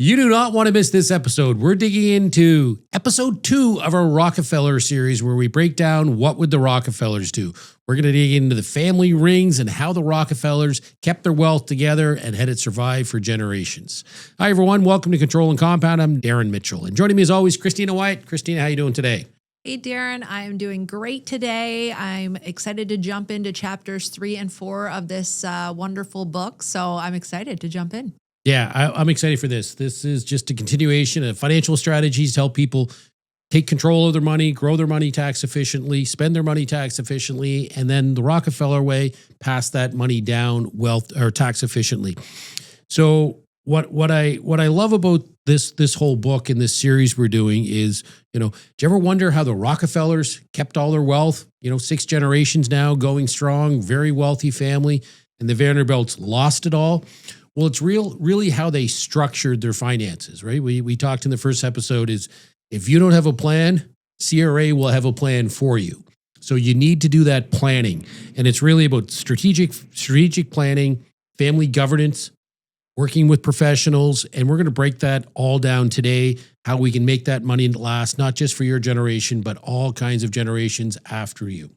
You do not want to miss this episode. We're digging into episode 2 of our Rockefeller series where we break down what would the Rockefellers do. We're going to dig into the family rings and how the Rockefellers kept their wealth together and had it survive for generations. Hi, everyone. Welcome to Control and Compound. I'm Darren Mitchell. And joining me as always, Christina White. Christina, how you doing today? Hey, Darren, I am doing great today. I'm excited to jump into chapters 3 and 4 of this wonderful book. So I'm excited to jump in. Yeah, I'm excited for this. This is just a continuation of financial strategies to help people take control of their money, grow their money tax efficiently, spend their money tax efficiently, and then the Rockefeller way, pass that money down wealth or tax efficiently. So what I love about this whole book and this series we're doing is, do you ever wonder how the Rockefellers kept all their wealth? 6 generations now going strong, very wealthy family, and the Vanderbilts lost it all. Well, it's really how they structured their finances, right? We talked in the first episode is if you don't have a plan, CRA will have a plan for you. So you need to do that planning. And it's really about strategic planning, family governance, working with professionals. And we're going to break that all down today, how we can make that money last, not just for your generation, but all kinds of generations after you.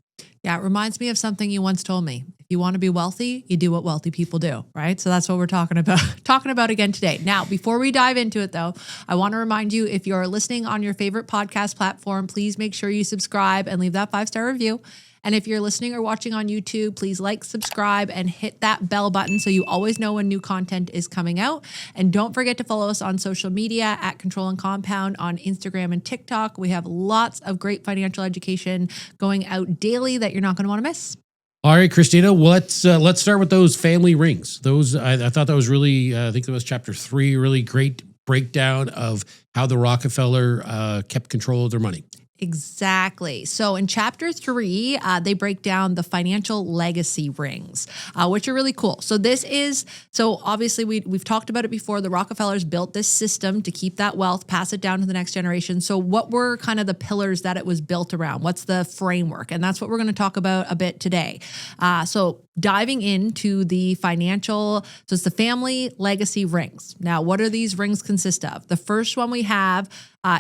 Yeah, it reminds me of something you once told me. If you want to be wealthy, you do what wealthy people do, right? So that's what we're talking about again today. Now, before we dive into it though, I want to remind you, if you're listening on your favorite podcast platform, please make sure you subscribe and leave that 5-star review. And if you're listening or watching on YouTube, please like, subscribe, and hit that bell button so you always know when new content is coming out. And don't forget to follow us on social media at Control and Compound on Instagram and TikTok. We have lots of great financial education going out daily that you're not going to want to miss. All right, Christina, well, let's start with those family rings. Those I thought that was really, I think it was chapter 3, really great breakdown of how the Rockefeller kept control of their money. Exactly. So in chapter 3, they break down the financial legacy rings, which are really cool. So obviously we've talked about it before. The Rockefellers built this system to keep that wealth, pass it down to the next generation. So what were kind of the pillars that it was built around? What's the framework? And that's what we're going to talk about a bit today. So diving into the so it's the family legacy rings. Now, what do these rings consist of? The first one we have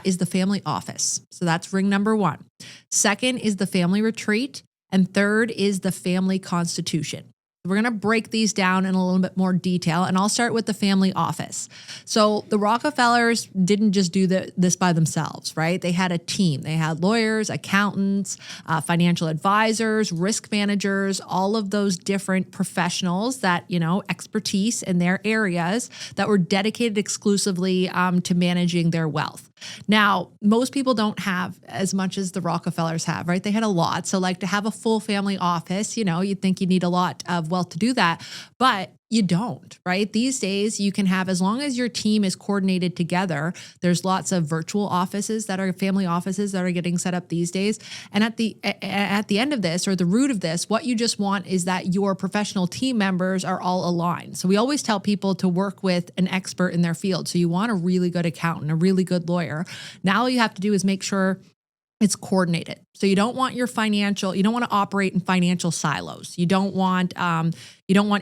is the family office. So that's ring number 1. Second is the family retreat. And third is the family constitution. We're going to break these down in a little bit more detail, and I'll start with the family office. So the Rockefellers didn't just do this by themselves, right? They had a team. They had lawyers, accountants, financial advisors, risk managers, all of those different professionals that, expertise in their areas that were dedicated exclusively to managing their wealth. Now, most people don't have as much as the Rockefellers have, right? They had a lot. So to have a full family office, you'd think you need a lot of wealth to do that, but you don't, right? These days you can have, as long as your team is coordinated together, there's lots of virtual offices that are family offices that are getting set up these days. And at the end of this, or the root of this, what you just want is that your professional team members are all aligned. So we always tell people to work with an expert in their field. So you want a really good accountant, a really good lawyer. Now all you have to do is make sure it's coordinated. So you don't want you don't want to operate in financial silos. You don't want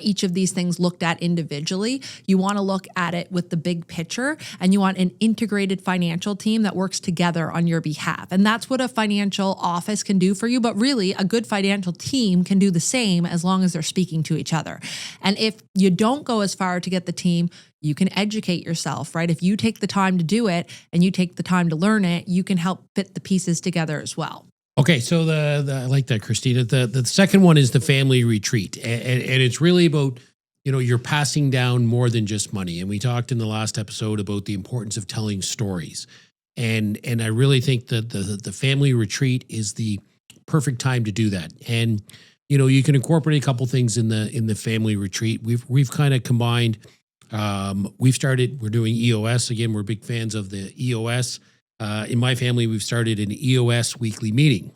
each of these things looked at individually. You want to look at it with the big picture, and you want an integrated financial team that works together on your behalf. And that's what a financial office can do for you. But really, a good financial team can do the same as long as they're speaking to each other. And if you don't go as far to get the team, you can educate yourself, right? If you take the time to do it and you take the time to learn it, you can help fit the pieces together as well. Okay, so I like that, Christina. The second one is the family retreat, and it's really about you're passing down more than just money. And we talked in the last episode about the importance of telling stories, and I really think that the family retreat is the perfect time to do that. And you can incorporate a couple things in the family retreat. We've kind of combined. We're doing EOS again. We're big fans of the EOS. In my family, we've started an EOS weekly meeting.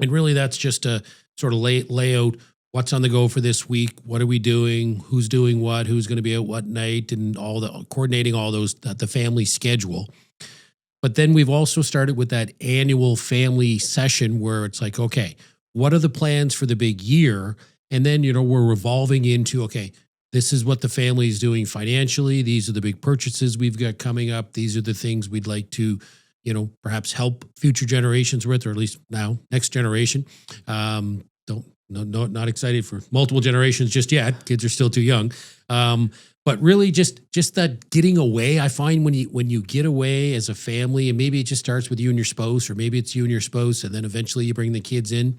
And really that's just to sort of lay out what's on the go for this week. What are we doing? Who's doing what? Who's going to be at what night? And coordinating all those, the family schedule. But then we've also started with that annual family session where it's like, okay, what are the plans for the big year? And then, we're revolving into, okay, this is what the family is doing financially. These are the big purchases we've got coming up. These are the things we'd like to, perhaps help future generations with, or at least now, next generation. Not excited for multiple generations just yet. Kids are still too young. But really just that getting away. I find when you get away as a family, and maybe it just starts with you and your spouse, or maybe it's you and your spouse, and then eventually you bring the kids in,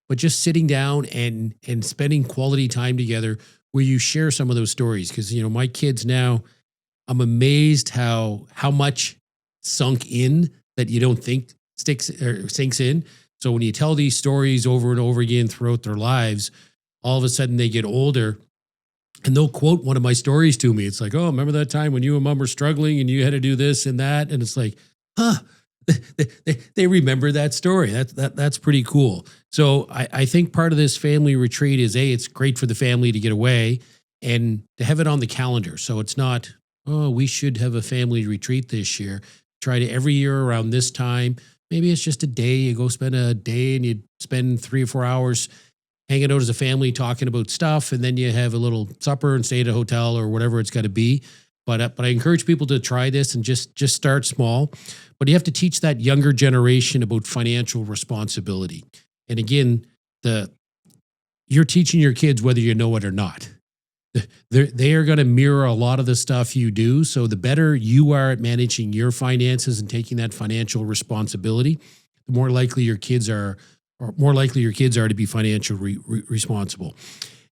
but just sitting down and spending quality time together where you share some of those stories. Because, my kids now, I'm amazed how much sunk in that you don't think sinks in. So when you tell these stories over and over again throughout their lives, all of a sudden they get older and they'll quote one of my stories to me. It's like, oh, remember that time when you and mom were struggling and you had to do this and that? And it's like, they remember that story. That's pretty cool. So I think part of this family retreat is, it's great for the family to get away and to have it on the calendar. So it's not, oh, we should have a family retreat this year. Try to every year around this time. Maybe it's just a day. You go spend a day and you spend 3 or 4 hours hanging out as a family, talking about stuff. And then you have a little supper and stay at a hotel or whatever it's got to be. But I encourage people to try this and just start small. But you have to teach that younger generation about financial responsibility. And again, you're teaching your kids whether you know it or not. They are going to mirror a lot of the stuff you do. So the better you are at managing your finances and taking that financial responsibility, the more likely your kids are to be financially responsible.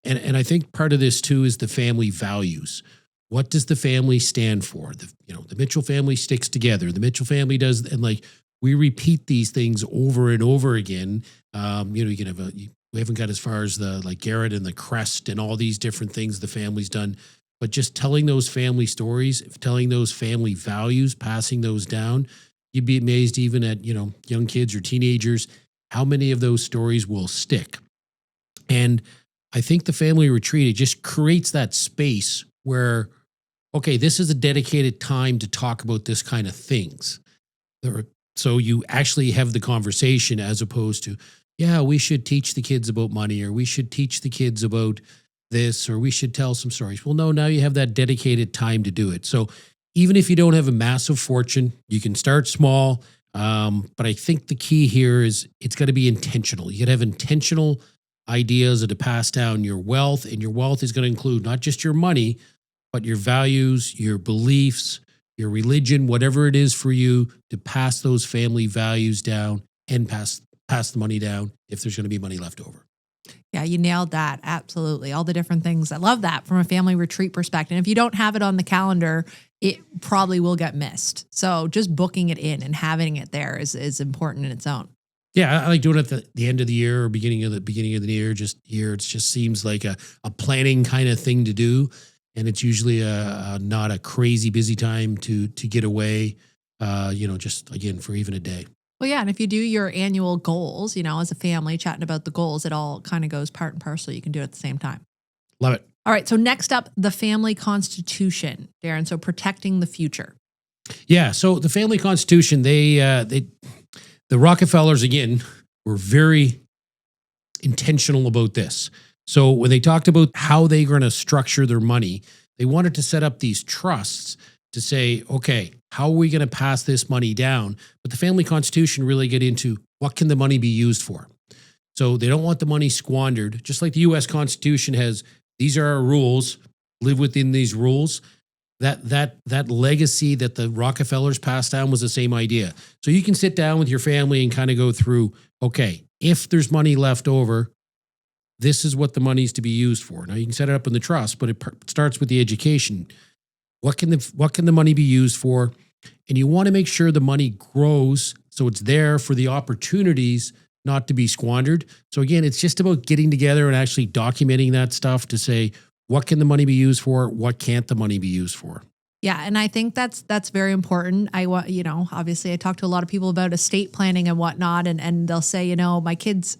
And I think part of this too is the family values. What does the family stand for? The Mitchell family sticks together. The Mitchell family does, and we repeat these things over and over again. You can have we haven't got as far as the Garrett and the crest and all these different things the family's done, but just telling those family stories, telling those family values, passing those down, you'd be amazed even at, young kids or teenagers, how many of those stories will stick. And I think the family retreat, it just creates that space where, okay, this is a dedicated time to talk about this kind of things. So you actually have the conversation as opposed to, yeah, we should teach the kids about money, or we should teach the kids about this, or we should tell some stories. Well, no, now you have that dedicated time to do it. So even if you don't have a massive fortune, you can start small. But I think the key here is it's got to be intentional. You got to have intentional ideas to pass down your wealth, and your wealth is going to include not just your money, but your values, your beliefs, your religion, whatever it is for you, to pass those family values down and pass the money down if there's going to be money left over. Yeah, you nailed that. Absolutely. All the different things. I love that from a family retreat perspective. And if you don't have it on the calendar, it probably will get missed. So just booking it in and having it there is important in its own. Yeah, I like doing it at the end of the year or beginning of the year. It just seems like a planning kind of thing to do. And it's usually not a crazy busy time to get away, just again, for even a day. Well, yeah. And if you do your annual goals, as a family chatting about the goals, it all kind of goes part and parcel. You can do it at the same time. Love it. All right. So next up, the family constitution, Darren. So protecting the future. Yeah. So the family constitution, the Rockefellers, again, were very intentional about this. So when they talked about how they're going to structure their money, they wanted to set up these trusts to say, okay, how are we going to pass this money down? But the family constitution really get into what can the money be used for? So they don't want the money squandered, just like the U.S. Constitution has, these are our rules, live within these rules. That legacy that the Rockefellers passed down was the same idea. So you can sit down with your family and kind of go through, okay, if there's money left over, this is what the money's to be used for. Now you can set it up in the trust, but it starts with the education. What can the money be used for? And you want to make sure the money grows so it's there for the opportunities not to be squandered. So again, it's just about getting together and actually documenting that stuff to say, what can the money be used for? What can't the money be used for? Yeah, and I think that's very important. I want, obviously I talk to a lot of people about estate planning and whatnot, and they'll say, my kids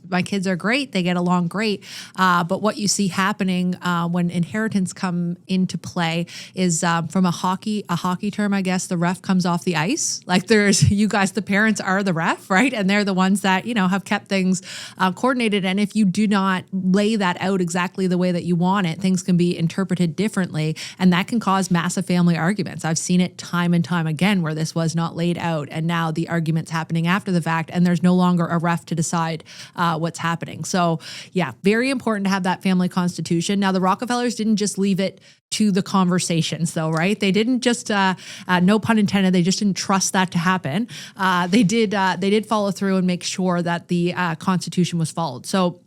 are great, they get along great, but what you see happening when inheritance come into play is from a hockey term, I guess, the ref comes off the ice. Like there's you guys, the parents are the ref, right? And they're the ones that have kept things coordinated. And if you do not lay that out exactly the way that you want it, things can be interpreted differently, and that can cause massive family arguments. I've seen it time and time again where this was not laid out, and now the argument's happening after the fact, and there's no longer a ref to decide what's happening. So yeah, very important to have that family constitution. Now the Rockefellers didn't just leave it to the conversations though, right? They didn't just, no pun intended, they just didn't trust that to happen. They did follow through and make sure that the constitution was followed. So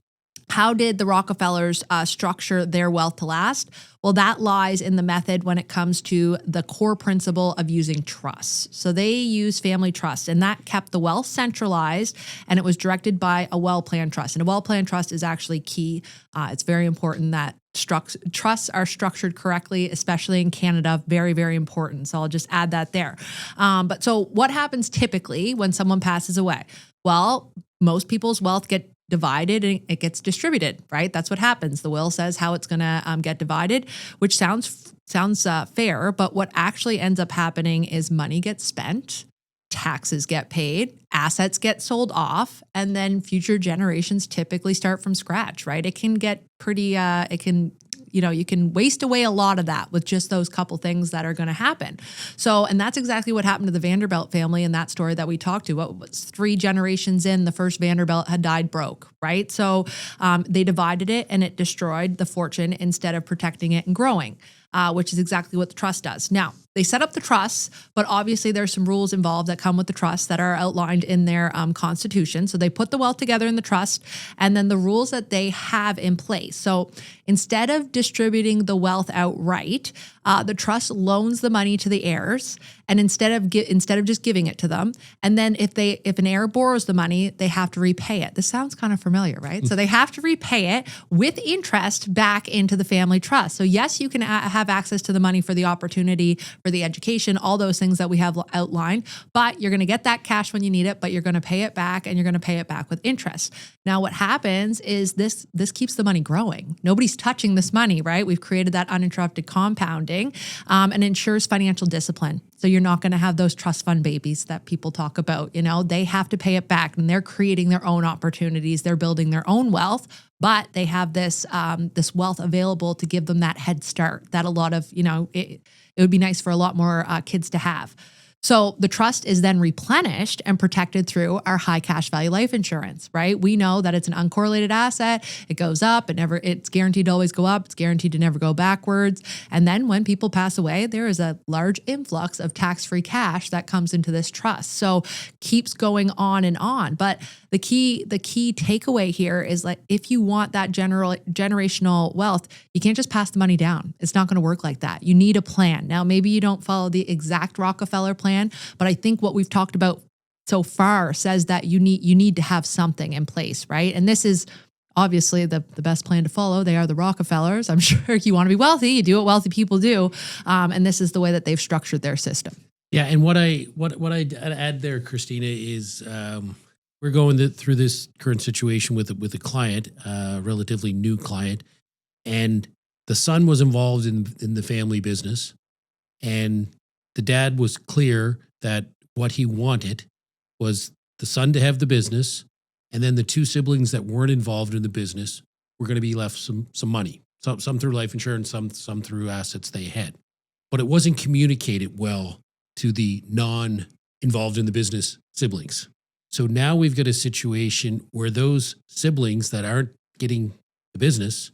how did the Rockefellers structure their wealth to last? Well, that lies in the method when it comes to the core principle of using trusts. So they use family trust, and that kept the wealth centralized, and it was directed by a well-planned trust. And a well-planned trust is actually key. It's very important that trusts are structured correctly, especially in Canada. Very, very important. So I'll just add that there. But so what happens typically when someone passes away? Well, most people's wealth get divided and it gets distributed, right? That's what happens. The will says how it's going to get divided, which sounds fair, but what actually ends up happening is money gets spent, taxes get paid, assets get sold off, and then future generations typically start from scratch, right? It can get pretty, you can waste away a lot of that with just those couple things that are going to happen. So, and that's exactly what happened to the Vanderbilt family in that story that we talked to. What was 3 generations in, the first Vanderbilt had died broke, right? So they divided it and it destroyed the fortune instead of protecting it and growing, which is exactly what the trust does. Now, they set up the trusts, but obviously there's some rules involved that come with the trust that are outlined in their constitution. So they put the wealth together in the trust, and then the rules that they have in place. So instead of distributing the wealth outright, the trust loans the money to the heirs, and instead of just giving it to them, and then if an heir borrows the money, they have to repay it. This sounds kind of familiar, right? So they have to repay it with interest back into the family trust. So yes, you can have access to the money for the opportunity, for the education, all those things that we have outlined, but you're going to get that cash when you need it, but you're going to pay it back, and you're going to pay it back with interest. Now, what happens is this keeps the money growing. Nobody's touching this money, right? We've created that uninterrupted compounding, and ensures financial discipline. So you're not going to have those trust fund babies that people talk about. They have to pay it back, and they're creating their own opportunities. They're building their own wealth, but they have this wealth available to give them that head start that a lot of, it would be nice for a lot more kids to have. So the trust is then replenished and protected through our high cash value life insurance, right? We know that it's an uncorrelated asset. It goes up, it's guaranteed to always go up. It's guaranteed to never go backwards. And then when people pass away, there is a large influx of tax-free cash that comes into this trust. So keeps going on and on. But the key takeaway here is, like, if you want that generational wealth, you can't just pass the money down. It's not going to work like that. You need a plan. Now, maybe you don't follow the exact Rockefeller plan, but I think what we've talked about so far says that you need to have something in place, right? And this is obviously the best plan to follow. They are the Rockefellers. I'm sure you want to be wealthy, you do what wealthy people do, and this is the way that they've structured their system. Yeah, and what I add there, Christina, is we're going through this current situation with a client, a relatively new client, and the son was involved in the family business, and the dad was clear that what he wanted was the son to have the business, and then the 2 siblings that weren't involved in the business were going to be left some money, some through life insurance, some through assets they had. But it wasn't communicated well to the non-involved in the business siblings. So now we've got a situation where those siblings that aren't getting the business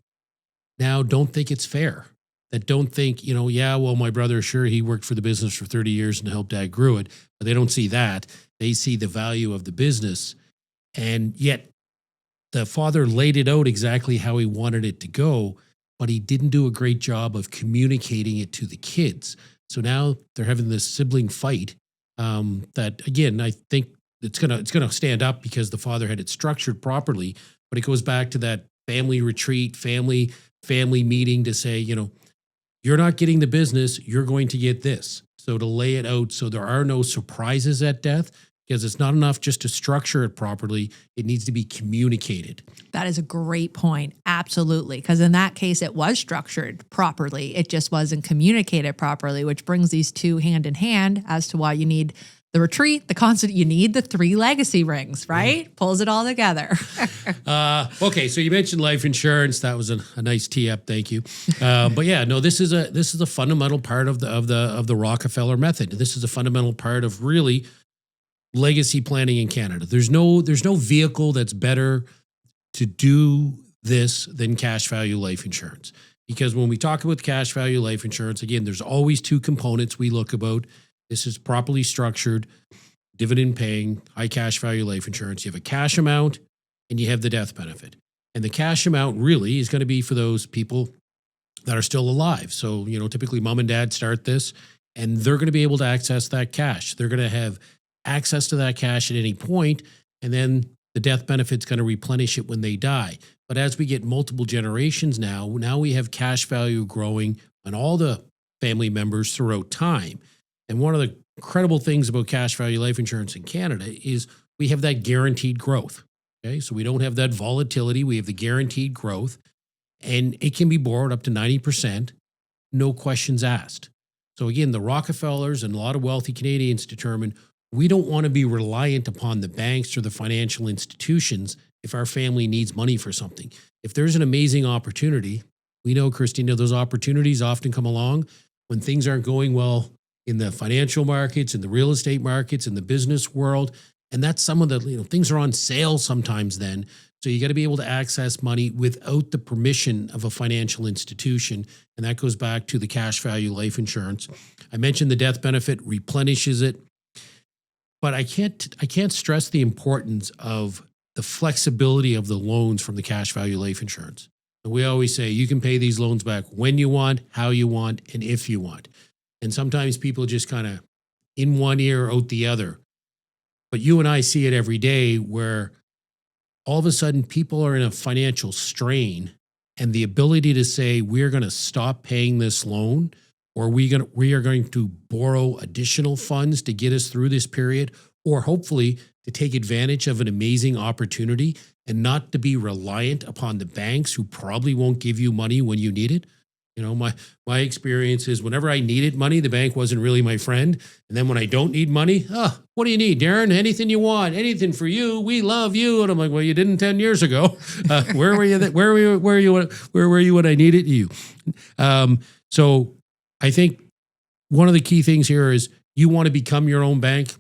now don't think it's fair. That don't think, my brother, sure, he worked for the business for 30 years and helped dad grew it, but they don't see that. They see the value of the business. And yet the father laid it out exactly how he wanted it to go, but he didn't do a great job of communicating it to the kids. So now they're having this sibling fight that, again, I think it's gonna stand up because the father had it structured properly, but it goes back to that family retreat, family meeting to say, you you're not getting the business, you're going to get this. So to lay it out so there are no surprises at death, because it's not enough just to structure it properly. It needs to be communicated. That is a great point. Absolutely. Because in that case, it was structured properly. It just wasn't communicated properly, which brings these two hand in hand as to why you need the retreat, the constant, you need the 3 legacy rings, right? Pulls it all together. Okay, so you mentioned life insurance. That was a nice tee up. Thank you. But yeah, no, this is a fundamental part of the Rockefeller method. This is a fundamental part of really legacy planning in Canada. There's no vehicle that's better to do this than cash value life insurance. Because when we talk about cash value life insurance, again, there's always 2 components we look about. This is properly structured, dividend paying, high cash value life insurance. You have a cash amount and you have the death benefit. And the cash amount really is going to be for those people that are still alive. So, typically mom and dad start this and they're going to be able to access that cash. They're going to have access to that cash at any point, and then the death benefit's going to replenish it when they die. But as we get multiple generations now we have cash value growing on all the family members throughout time. And one of the incredible things about cash value life insurance in Canada is we have that guaranteed growth. Okay, so we don't have that volatility. We have the guaranteed growth, and it can be borrowed up to 90%, no questions asked. So again, the Rockefellers and a lot of wealthy Canadians determine we don't want to be reliant upon the banks or the financial institutions if our family needs money for something. If there's an amazing opportunity, we know, Christina, those opportunities often come along when things aren't going well in the financial markets, in the real estate markets, in the business world. And that's some of the, things are on sale sometimes then. So you got to be able to access money without the permission of a financial institution. And that goes back to the cash value life insurance. I mentioned the death benefit replenishes it, but I can't stress the importance of the flexibility of the loans from the cash value life insurance. And we always say you can pay these loans back when you want, how you want, and if you want. And sometimes people just kind of in one ear, out the other. But you and I see it every day where all of a sudden people are in a financial strain, and the ability to say, we're going to stop paying this loan, or we are going to borrow additional funds to get us through this period, or hopefully to take advantage of an amazing opportunity and not to be reliant upon the banks who probably won't give you money when you need it. My experience is whenever I needed money, the bank wasn't really my friend. And then when I don't need money, what do you need, Darren? Anything you want, anything for you. We love you. And I'm like, well, you didn't 10 years ago. Where were you? Where were you when I needed you? So I think one of the key things here is you want to become your own bank.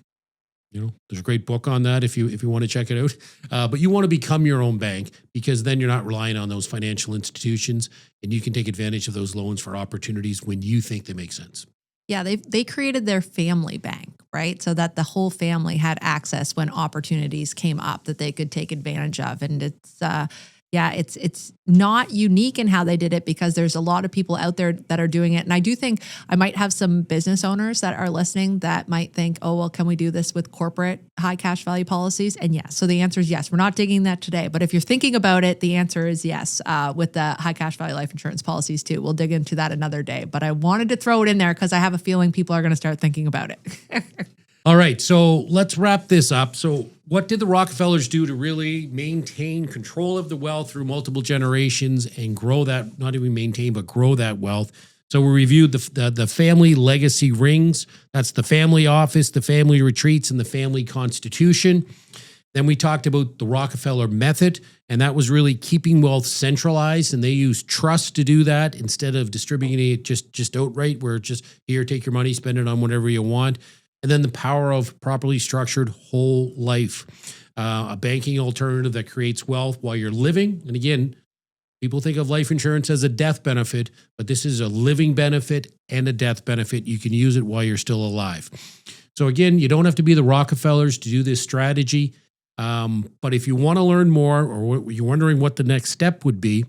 There's a great book on that if you want to check it out. But you want to become your own bank, because then you're not relying on those financial institutions, and you can take advantage of those loans for opportunities when you think they make sense. Yeah, they created their family bank, right? So that the whole family had access when opportunities came up that they could take advantage of. And it's not unique in how they did it, because there's a lot of people out there that are doing it. And I do think I might have some business owners that are listening that might think, oh, well, can we do this with corporate high cash value policies? And yes. So the answer is yes. We're not digging that today. But if you're thinking about it, the answer is yes, with the high cash value life insurance policies too. We'll dig into that another day. But I wanted to throw it in there because I have a feeling people are going to start thinking about it. All right, so let's wrap this up. So what did the Rockefellers do to really maintain control of the wealth through multiple generations and grow that, not even maintain, but grow that wealth? So we reviewed the family legacy rings. That's the family office, the family retreats, and the family constitution. Then we talked about the Rockefeller method, and that was really keeping wealth centralized, and they used trust to do that instead of distributing it just outright, where it's just, here, take your money, spend it on whatever you want. And then the power of properly structured whole life, a banking alternative that creates wealth while you're living. And again, people think of life insurance as a death benefit, but this is a living benefit and a death benefit. You can use it while you're still alive. So again, you don't have to be the Rockefellers to do this strategy. But if you want to learn more, or you're wondering what the next step would be,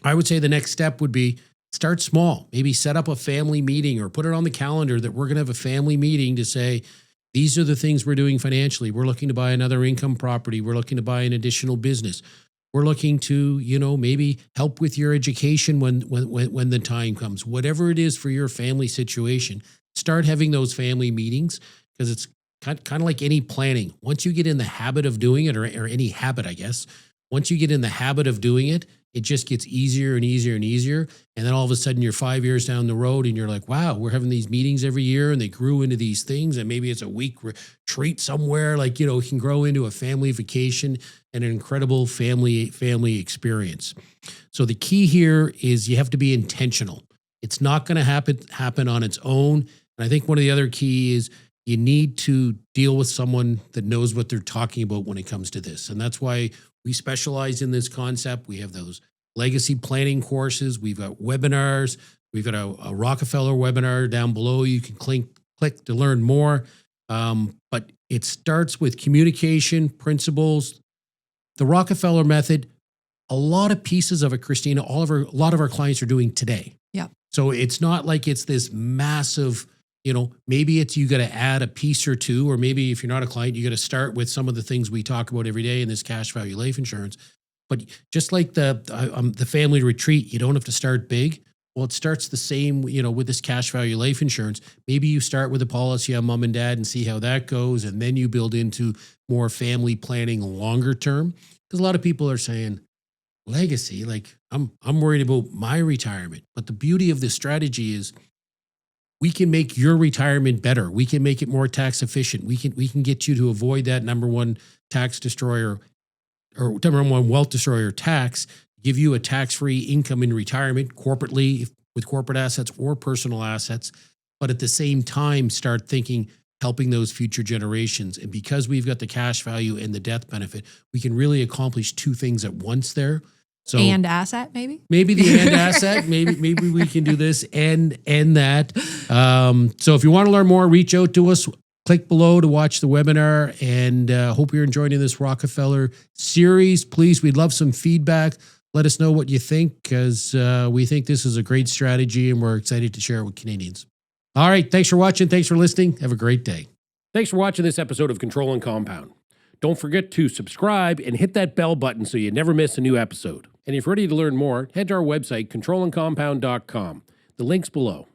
I would say the next step would be start small. Maybe set up a family meeting, or put it on the calendar that we're going to have a family meeting to say, these are the things we're doing financially. We're looking to buy another income property. We're looking to buy an additional business. We're looking to, maybe help with your education when the time comes. Whatever it is for your family situation, start having those family meetings, because it's kind of like any planning. Once you get in the habit of doing it, or any habit, I guess, once you get in the habit of doing it, it just gets easier and easier and easier. And then all of a sudden you're 5 years down the road and you're like, wow, we're having these meetings every year and they grew into these things. And maybe it's a week retreat somewhere, like, it can grow into a family vacation and an incredible family experience. So the key here is you have to be intentional. It's not going to happen on its own. And I think one of the other key is you need to deal with someone that knows what they're talking about when it comes to this. And that's why we specialize in this concept. We have those legacy planning courses. We've got webinars. We've got a Rockefeller webinar down below. You can click to learn more. But it starts with communication principles. The Rockefeller method, a lot of pieces of it, Christina, a lot of our clients are doing today. Yeah. So it's not like it's this massive, maybe it's you got to add a piece or two, or maybe if you're not a client, you got to start with some of the things we talk about every day in this cash value life insurance. But just like the family retreat, you don't have to start big. Well, it starts the same, with this cash value life insurance. Maybe you start with a policy on mom and dad and see how that goes, and then you build into more family planning longer term. Because a lot of people are saying, legacy, like I'm worried about my retirement. But the beauty of this strategy is we can make your retirement better. We can make it more tax efficient. We can get you to avoid that number one tax destroyer, or number one wealth destroyer tax, give you a tax-free income in retirement corporately with corporate assets or personal assets, but at the same time start thinking helping those future generations. And because we've got the cash value and the death benefit, we can really accomplish two things at once there. So and asset, maybe the and asset, maybe we can do this and that. So if you want to learn more, reach out to us. Click below to watch the webinar, and hope you're enjoying this Rockefeller series. Please, we'd love some feedback. Let us know what you think, because we think this is a great strategy and we're excited to share it with Canadians. All right. Thanks for watching. Thanks for listening. Have a great day. Thanks for watching this episode of Control and Compound. Don't forget to subscribe and hit that bell button so you never miss a new episode. And if you're ready to learn more, head to our website, controlandcompound.com. The link's below.